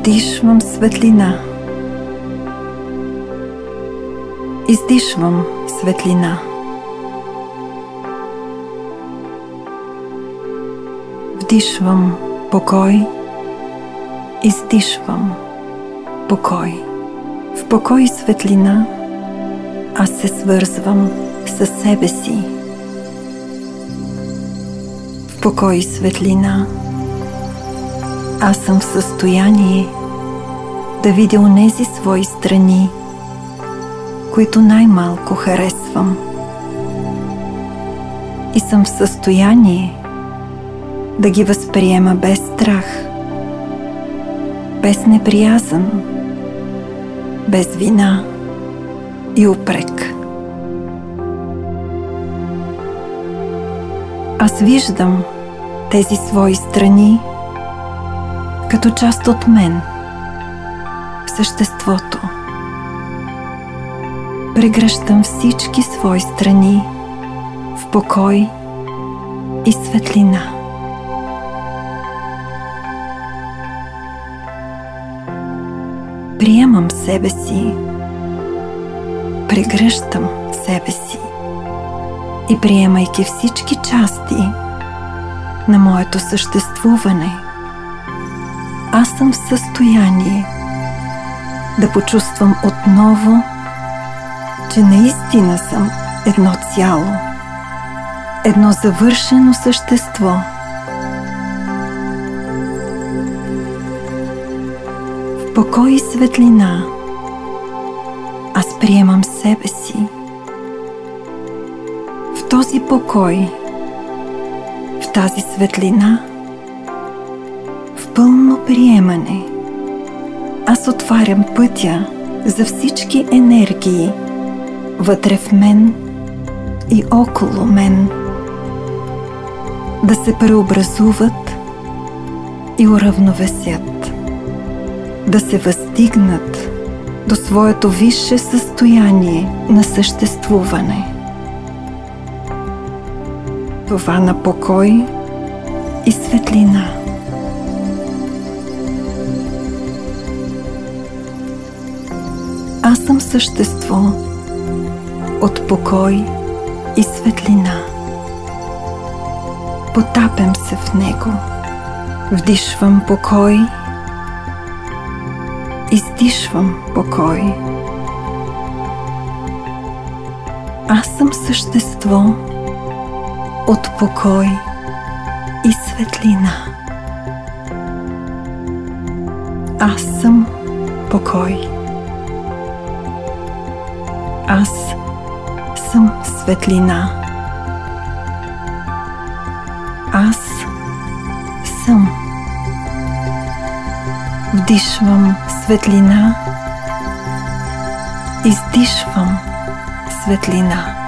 Вдишвам светлина. Издишвам светлина. Вдишвам покой. Издишвам покой. В покой и светлина аз се свързвам със себе си. В покой и светлина аз съм в състояние да видя онези свои страни, които най-малко харесвам. И съм в състояние да ги възприема без страх, без неприязън, без вина и упрек. Аз виждам тези свои страни като част от мен, съществото. Прегръщам всички свои страни в покой и светлина. Приемам себе си, прегръщам себе си и приемайки всички части на моето съществуване, аз съм в състояние да почувствам отново, че наистина съм едно цяло, едно завършено същество. В покой и светлина аз приемам себе си. В този покой, в тази светлина, в пълно приемане, аз отварям пътя за всички енергии вътре в мен и около мен да се преобразуват и уравновесят, да се въздигнат до своето висше състояние на съществуване. Това на покой и светлина. Аз съм същество от покой и светлина. Потапям се в него. Вдишвам покой. Издишвам покой. Аз съм същество от покой и светлина. Аз съм покой. Аз съм светлина. Аз съм. Вдишвам светлина. Издишвам светлина.